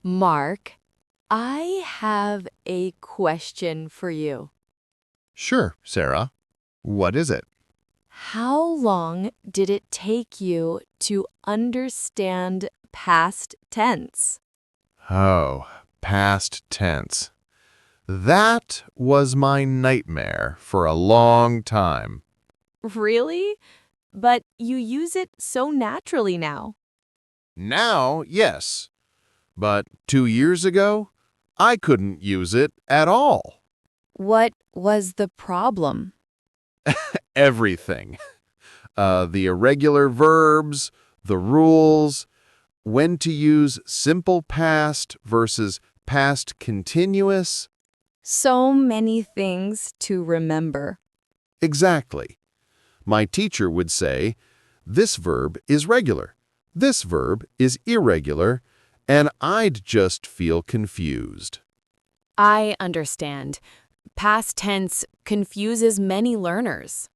Mark, I have a question for you. Sure, Sarah. What is it? How long did it take you to understand past tense? Oh, past tense. That was my nightmare for a long time. Really? But you use it so naturally now. Now, yes. But 2 years ago, I couldn't use it at all. What was the problem? Everything. The irregular verbs, the rules, when to use simple past versus past continuous. So many things to remember. Exactly. My teacher would say, this verb is regular, this verb is irregular, and I'd just feel confused. I understand. Past tense confuses many learners.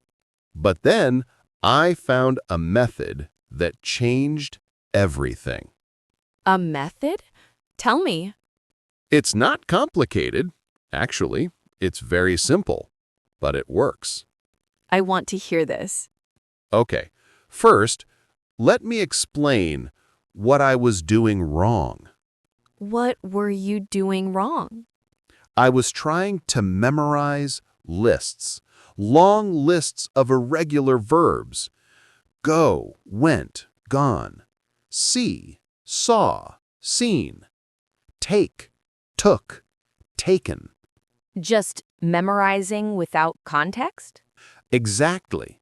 But then I found a method that changed everything. A method? Tell me. It's not complicated. Actually, it's very simple, but it works. I want to hear this. Okay, first, let me explain what I was doing wrong. What were you doing wrong? I was trying to memorize lists, long lists of irregular verbs. Go, went, gone. See, saw, seen. Take, took, taken. Just memorizing without context? Exactly.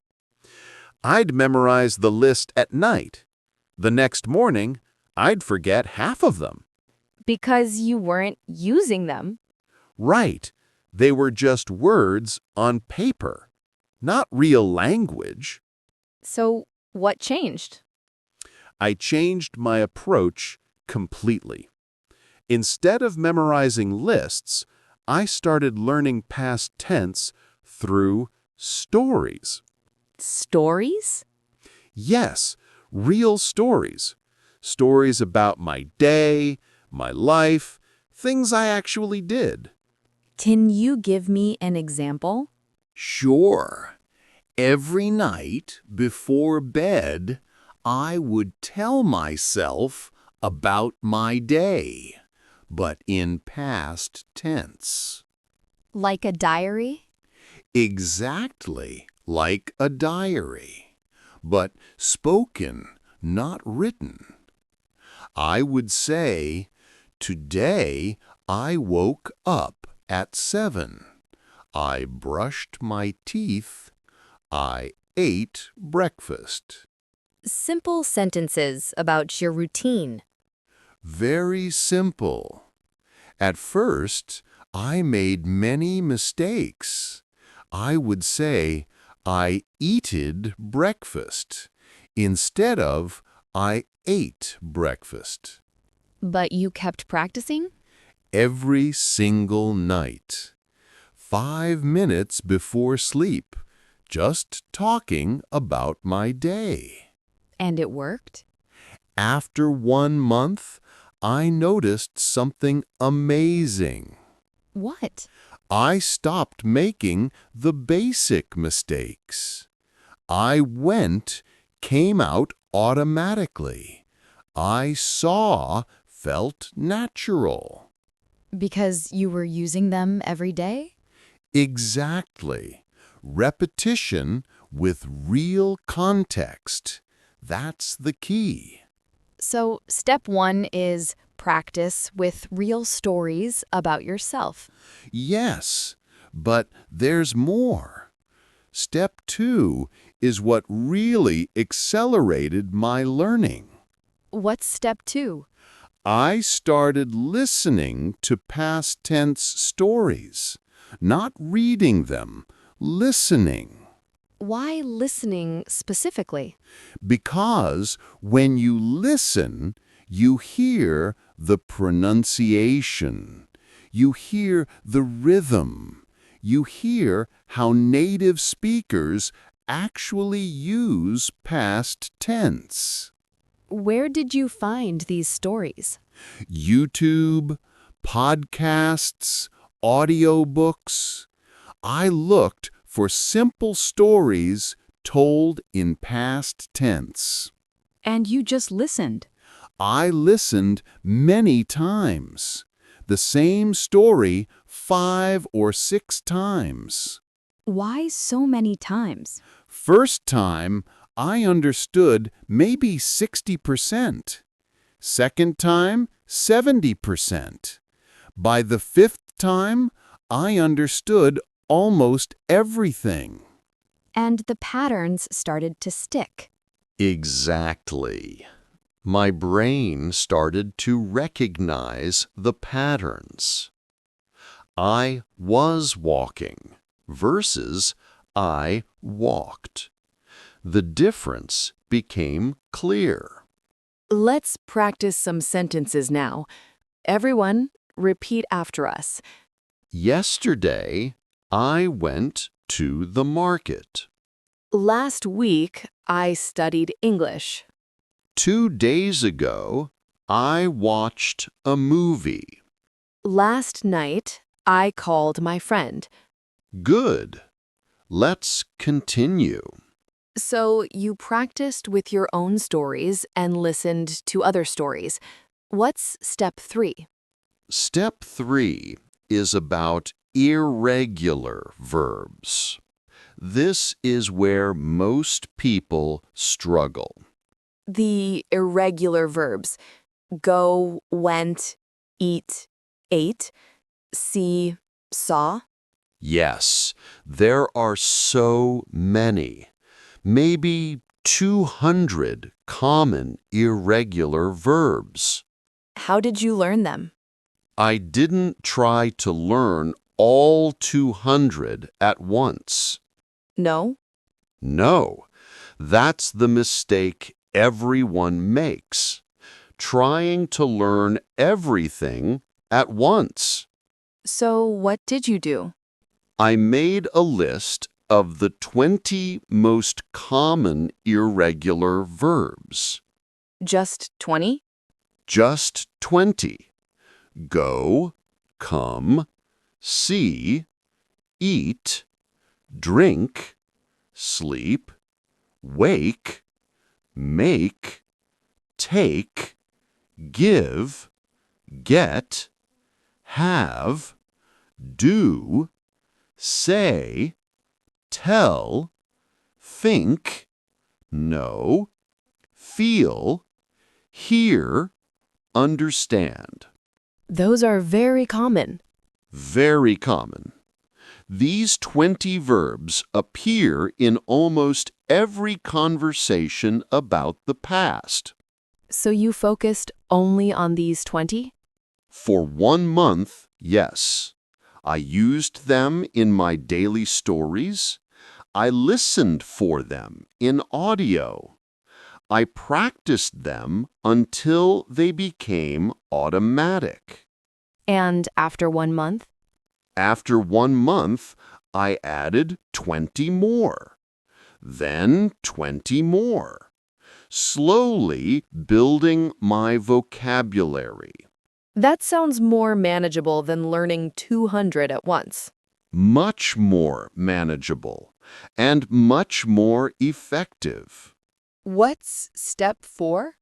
I'd memorize the list at night. The next morning, I'd forget half of them. Because you weren't using them. Right. They were just words on paper, not real language. So what changed? I changed my approach completely. Instead of memorizing lists, I started learning past tense through stories. Stories? Yes, real stories. Stories about my day, my life, things I actually did. Can you give me an example? Sure. Every night before bed, I would tell myself about my day, but in past tense. Like a diary? Exactly like a diary, but spoken, not written. I would say, today I woke up at 7. I brushed my teeth. I ate breakfast. Simple sentences about your routine. Very simple. At first, I made many mistakes. I would say, I eated breakfast, instead of I ate breakfast. But you kept practicing? Every single night. 5 minutes before sleep, just talking about my day. And it worked? After 1 month, I noticed something amazing. What? I stopped making the basic mistakes. I came out automatically. I saw, felt natural. Because you were using them every day? Exactly. Repetition with real context. That's the key. So, step 1 is practice with real stories about yourself. Yes, but there's more. Step 2 is what really accelerated my learning. What's step 2? I started listening to past tense stories, not reading them, listening. Why listening specifically? Because when you listen, you hear the pronunciation. You hear the rhythm. You hear how native speakers actually use past tense. Where did you find these stories? YouTube, podcasts, audiobooks. I looked for simple stories told in past tense. And you just listened. I listened many times. The same story 5 or 6 times. Why so many times? First time, I understood maybe 60%. Second time, 70%. By the 5th time, I understood almost everything. And the patterns started to stick. Exactly. My brain started to recognize the patterns. I was walking versus I walked. The difference became clear. Let's practice some sentences now. Everyone, repeat after us. Yesterday, I went to the market. Last week, I studied English. 2 days ago, I watched a movie. Last night, I called my friend. Good. Let's continue. So you practiced with your own stories and listened to other stories. What's step 3? Step 3 is about irregular verbs. This is where most people struggle. The irregular verbs. Go, went, eat, ate, see, saw. Yes, there are so many. Maybe 200 common irregular verbs. How did you learn them? I didn't try to learn all 200 at once. No? No, that's the mistake everyone makes. Trying to learn everything at once. So what did you do? I made a list of the 20 most common irregular verbs. Just 20? Just 20. Go, come, see, eat, drink, sleep, wake, make, take, give, get, have, do, say, tell, think, know, feel, hear, understand. Those are very common. Very common. These 20 verbs appear in almost every conversation about the past. So you focused only on these 20? For 1 month, yes. I used them in my daily stories. I listened for them in audio. I practiced them until they became automatic. And after 1 month? After 1 month, I added 20 more. Then 20 more. Slowly building my vocabulary. That sounds more manageable than learning 200 at once. Much more manageable and much more effective. What's step 4?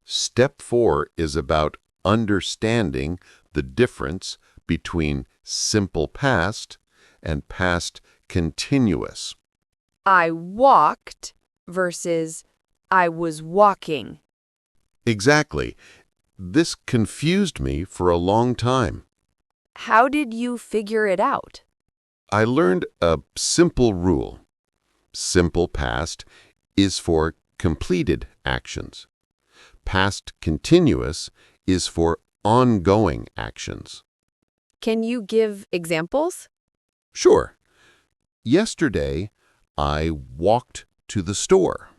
Step 4 is about understanding the difference between simple past and past continuous. I walked versus I was walking. Exactly. This confused me for a long time. How did you figure it out? I learned a simple rule. Simple past is for completed actions. Past continuous is for ongoing actions. Can you give examples? Sure. Yesterday, I walked to the store.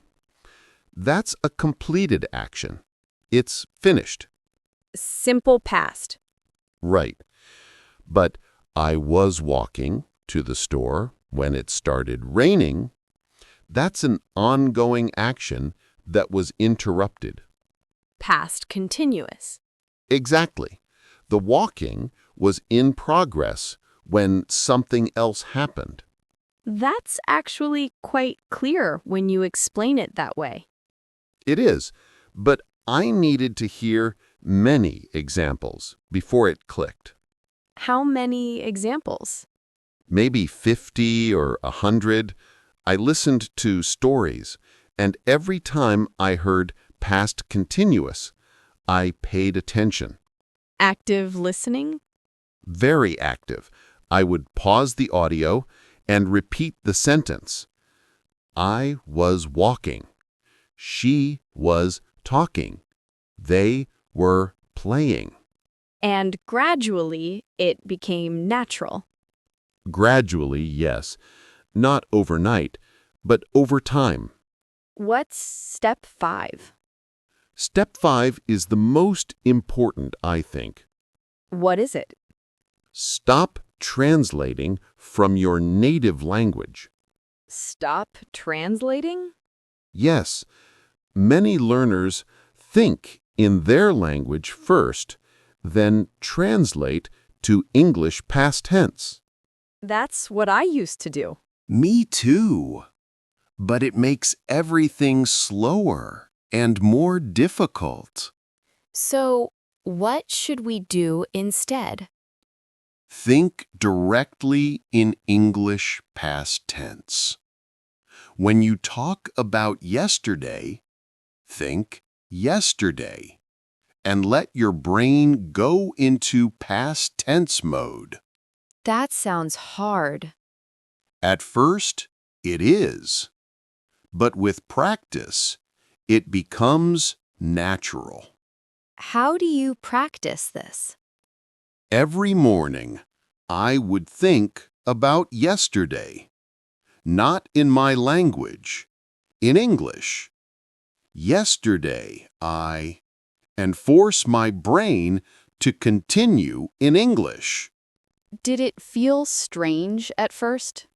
That's a completed action. It's finished. Simple past. Right. But I was walking to the store when it started raining. That's an ongoing action that was interrupted. Past continuous. Exactly. The walking was in progress when something else happened. That's actually quite clear when you explain it that way. It is, but I needed to hear many examples before it clicked. How many examples? Maybe 50 or 100. I listened to stories, and every time I heard past continuous, I paid attention. Active listening? Very active. I would pause the audio and repeat the sentence. I was walking. She was talking. They were playing. And gradually, it became natural. Gradually, yes. Not overnight, but over time. What's step 5? Step 5 is the most important, I think. What is it? Stop translating from your native language. Stop translating? Yes, many learners think in their language first, then translate to English past tense. That's what I used to do. Me too. But it makes everything slower and more difficult. So, what should we do instead? Think directly in English past tense. When you talk about yesterday, think yesterday, and let your brain go into past tense mode. That sounds hard. At first, it is. But with practice, it becomes natural. How do you practice this? Every morning, I would think about yesterday. Not in my language, in English. Yesterday, and force my brain to continue in English. Did it feel strange at first?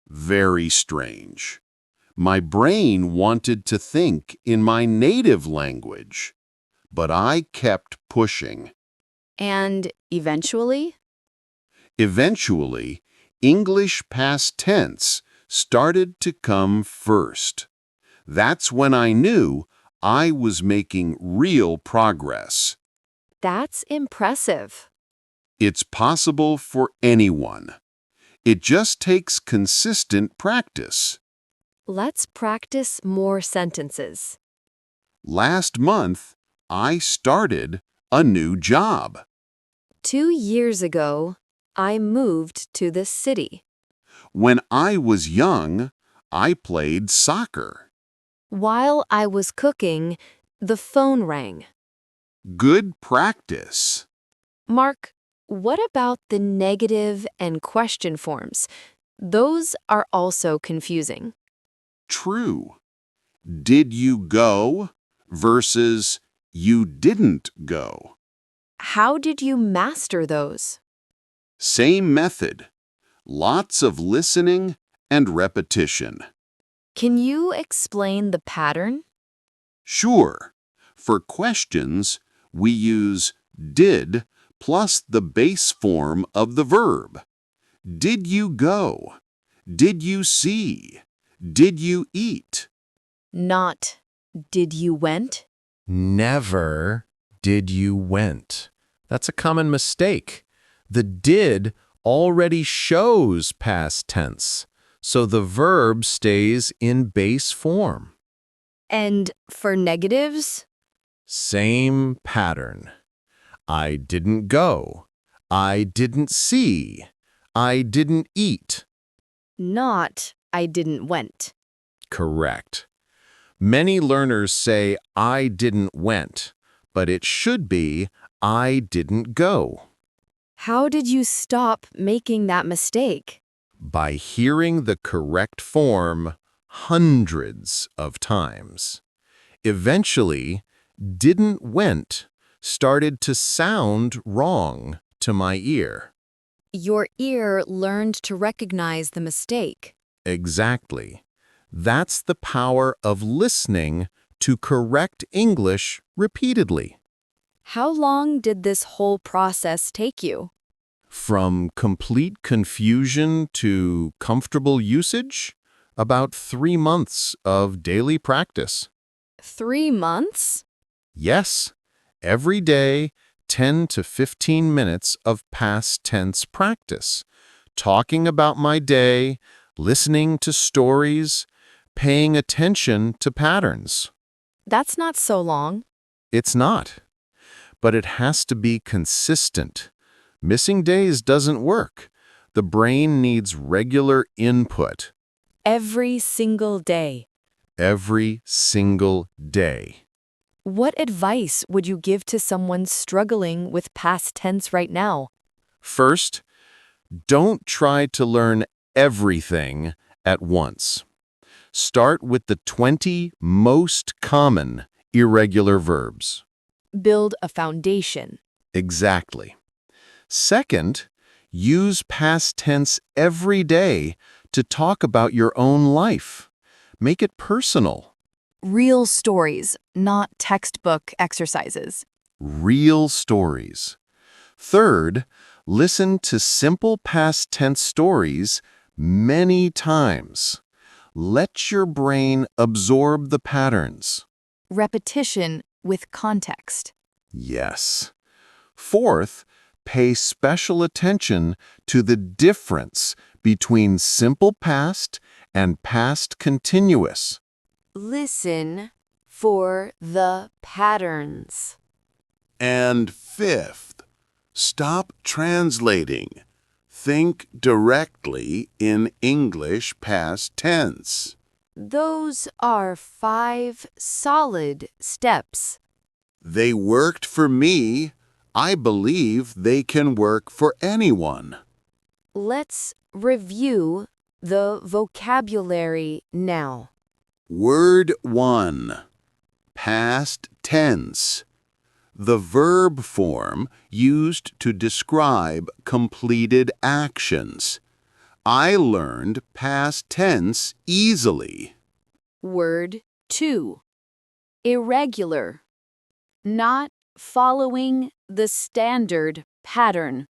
Very strange. My brain wanted to think in my native language, but I kept pushing. And eventually? Eventually, English past tense started to come first. That's when I knew I was making real progress. That's impressive. It's possible for anyone. It just takes consistent practice. Let's practice more sentences. Last month, I started a new job. 2 years ago, I moved to this city. When I was young, I played soccer. While I was cooking, the phone rang. Good practice. Mark, what about the negative and question forms? Those are also confusing. True. Did you go versus you didn't go. How did you master those? Same method. Lots of listening and repetition. Can you explain the pattern? Sure. For questions, we use did plus the base form of the verb. Did you go? Did you see? Did you eat? Not, did you went? Never did you went. That's a common mistake. The did already shows past tense, so the verb stays in base form. And for negatives? Same pattern. I didn't go. I didn't see. I didn't eat. Not, I didn't went. Correct. Many learners say I didn't went, but it should be I didn't go. How did you stop making that mistake? By hearing the correct form hundreds of times. Eventually, didn't went started to sound wrong to my ear. Your ear learned to recognize the mistake. Exactly. That's the power of listening to correct English repeatedly. How long did this whole process take you? From complete confusion to comfortable usage, about 3 months of daily practice. 3 months? Yes, every day, 10 to 15 minutes of past tense practice. Talking about my day, listening to stories, paying attention to patterns. That's not so long. It's not, but it has to be consistent. Missing days doesn't work. The brain needs regular input Every single day. every single day. What advice would you give to someone struggling with past tense right now? First, don't try to learn everything at once. Start with the 20 most common irregular verbs. Build a foundation. Exactly. Second, use past tense every day to talk about your own life. Make it personal. Real stories, not textbook exercises. Real stories. Third, listen to simple past tense stories many times. Let your brain absorb the patterns. Repetition with context. Yes. Fourth, pay special attention to the difference between simple past and past continuous. Listen for the patterns. And fifth, stop translating. Think directly in English past tense. Those are 5 solid steps. They worked for me. I believe they can work for anyone. Let's review the vocabulary now. Word 1. Past tense. The verb form used to describe completed actions. I learned past tense easily. Word 2. Irregular. Not following the standard pattern.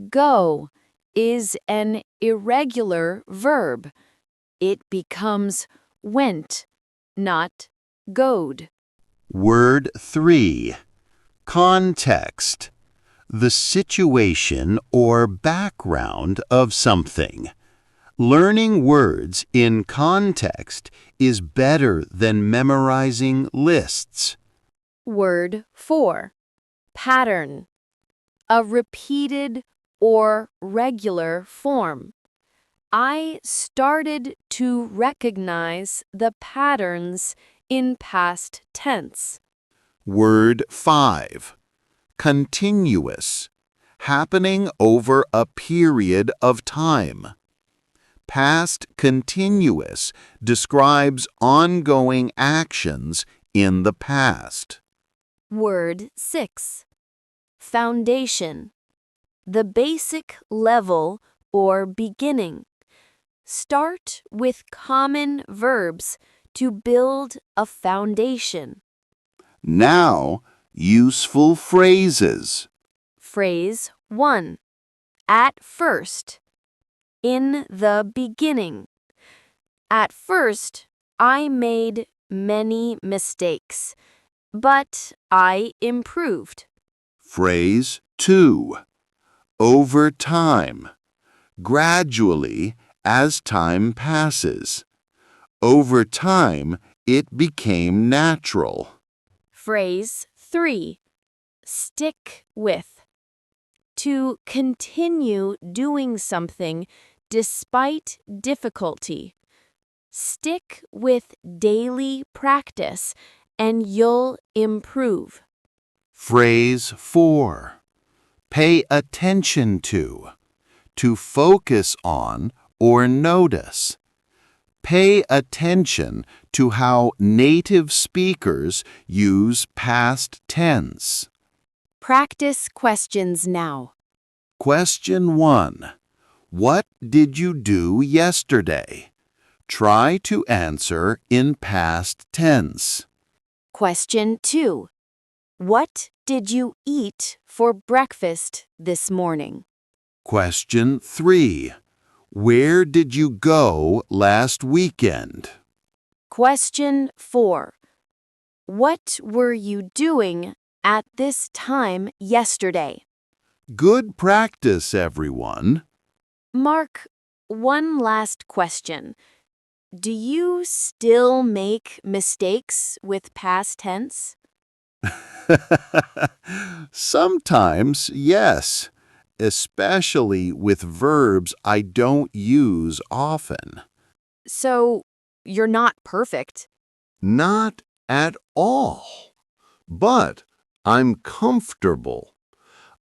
Go is an irregular verb. It becomes went, not goed. Word 3. Context. The situation or background of something. Learning words in context is better than memorizing lists. Word 4. Pattern. A repeated or regular form. I started to recognize the patterns in past tense. Word 5. Continuous. Happening over a period of time. Past continuous describes ongoing actions in the past. Word 6. Foundation. The basic level or beginning. Start with common verbs to build a foundation. Now, useful phrases. Phrase 1. At first. In the beginning. At first, I made many mistakes, but I improved. Phrase 2. Over time. Gradually, as time passes. Over time, it became natural. Phrase 3. Stick with. To continue doing something despite difficulty. Stick with daily practice and you'll improve. Phrase 4. Pay attention to. To focus on or notice. Pay attention to how native speakers use past tense. Practice questions now. Question 1. What did you do yesterday? Try to answer in past tense. Question 2. What did you eat for breakfast this morning? Question 3. Where did you go last weekend? Question 4. What were you doing at this time yesterday? Good practice, everyone. Mark, one last question. Do you still make mistakes with past tense? Sometimes, yes, especially with verbs I don't use often. So, you're not perfect. Not at all. But I'm comfortable.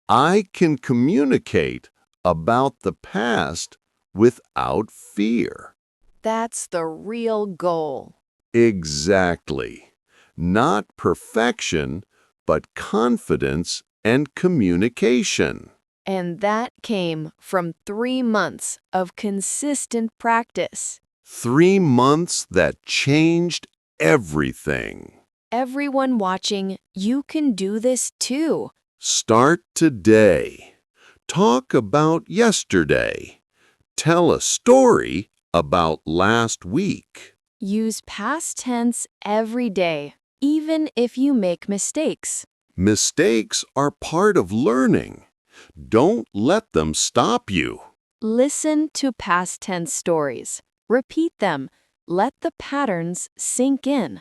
I can communicate about the past without fear. That's the real goal. Exactly. Not perfection, but confidence and communication. And that came from 3 months of consistent practice. 3 months that changed everything. Everyone watching, you can do this too. Start today. Talk about yesterday. Tell a story about last week. Use past tense every day, even if you make mistakes. Mistakes are part of learning. Don't let them stop you. Listen to past tense stories. Repeat them. Let the patterns sink in.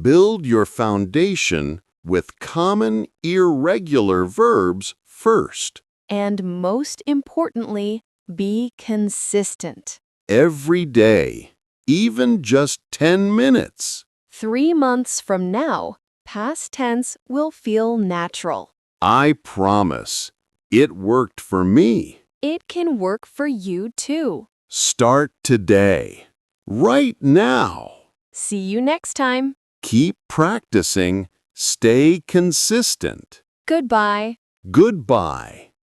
Build your foundation with common irregular verbs first. And most importantly, be consistent. Every day, even just 10 minutes. 3 months from now, past tense will feel natural. I promise, it worked for me. It can work for you too. Start today, right now. See you next time. Keep practicing. Stay consistent. Goodbye. Goodbye.